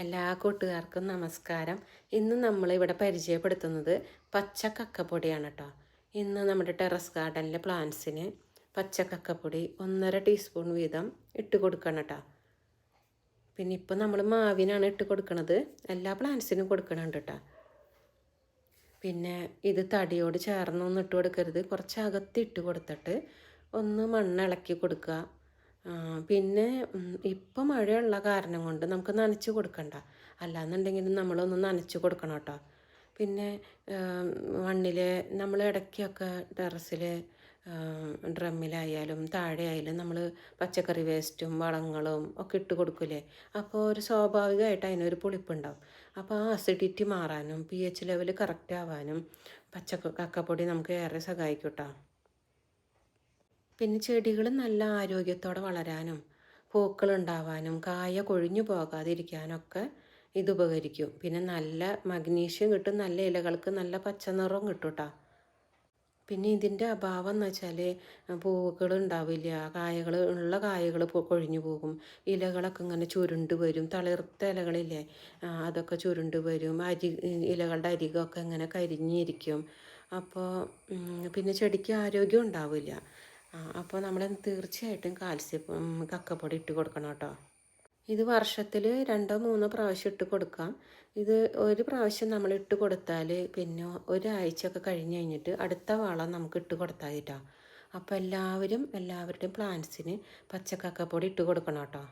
എല്ലാ കൂട്ടുകാർക്കും നമസ്കാരം. ഇന്ന് നമ്മളിവിടെ പരിചയപ്പെടുത്തുന്നത് പച്ച കക്കപ്പൊടിയാണ് കേട്ടോ. ഇന്ന് നമ്മുടെ ടെറസ് ഗാർഡനിലെ പ്ലാന്റ്സിന് പച്ച കക്കപ്പൊടി 1.5 ടീസ്പൂൺ വീതം ഇട്ട് കൊടുക്കണം കേട്ടോ. പിന്നെ ഇപ്പോൾ നമ്മൾ മാവിനാണ് ഇട്ട് കൊടുക്കുന്നത്, എല്ലാ പ്ലാന്റ്സിനും കൊടുക്കണുണ്ട് കേട്ടോ. പിന്നെ ഇത് തടിയോട് ചേർന്നൊന്നും ഇട്ട് കൊടുക്കരുത്, കുറച്ച് അകത്ത് ഇട്ട് കൊടുത്തിട്ട് ഒന്ന് മണ്ണിളക്കി കൊടുക്കുക. പിന്നെ ഇപ്പം മഴയുള്ള കാരണം കൊണ്ട് നമുക്ക് നനച്ച് കൊടുക്കണ്ട, അല്ലാന്നുണ്ടെങ്കിൽ നമ്മളൊന്ന് നനച്ച് കൊടുക്കണം കേട്ടോ. പിന്നെ മണ്ണിൽ നമ്മൾ ഇടയ്ക്കൊക്കെ ടെറസിൽ ഡ്രമ്മിലായാലും താഴെ ആയാലും നമ്മൾ പച്ചക്കറി വേസ്റ്റും വളങ്ങളും ഒക്കെ ഇട്ട് കൊടുക്കില്ലേ, അപ്പോൾ ഒരു സ്വാഭാവികമായിട്ട് അതിനൊരു പുളിപ്പുണ്ടാവും. അപ്പോൾ ആ അസിഡിറ്റി മാറാനും pH ലെവൽ കറക്റ്റ് ആവാനും കക്കപ്പൊടി നമുക്ക് ഏറെ സഹായിക്കും കേട്ടോ. പിന്നെ ചെടികൾ നല്ല ആരോഗ്യത്തോടെ വളരാനും പൂക്കളുണ്ടാവാനും കായ കൊഴിഞ്ഞു പോകാതിരിക്കാനൊക്കെ ഇത് ഉപകരിക്കും. പിന്നെ നല്ല മഗ്നീഷ്യം കിട്ടും, നല്ല ഇലകൾക്ക് നല്ല പച്ച നിറം കിട്ടും കേട്ടോ. പിന്നെ ഇതിൻ്റെ അഭാവം എന്ന് വെച്ചാൽ പൂക്കൾ ഉണ്ടാവില്ല, കായകൾ കൊഴിഞ്ഞു പോകും, ഇലകളൊക്കെ ഇങ്ങനെ ചുരുണ്ട് വരും, തളിർത്ത ഇലകളില്ലേ അതൊക്കെ ചുരുണ്ട് വരും, ഇലകളുടെ അരികൊക്കെ ഇങ്ങനെ കരിഞ്ഞിരിക്കും. അപ്പോൾ പിന്നെ ചെടിക്ക് ആരോഗ്യം ഉണ്ടാവില്ല. അപ്പോൾ നമ്മൾ തീർച്ചയായിട്ടും കാൽസ്യം കക്കപ്പൊടി ഇട്ട് കൊടുക്കണം കേട്ടോ. ഇത് വർഷത്തിൽ 2-3 പ്രാവശ്യം ഇട്ട് കൊടുക്കാം. ഇത് ഒരു പ്രാവശ്യം നമ്മൾ ഇട്ട് കൊടുത്താൽ പിന്നെ ഒരാഴ്ചയൊക്കെ കഴിഞ്ഞ് കഴിഞ്ഞിട്ട് അടുത്ത വളം നമുക്ക് ഇട്ട് കൊടുത്താൽ കേട്ടോ. അപ്പോൾ എല്ലാവരുടെയും പ്ലാന്റ്സിന് പച്ചക്കക്കപ്പൊടി ഇട്ട് കൊടുക്കണം കേട്ടോ.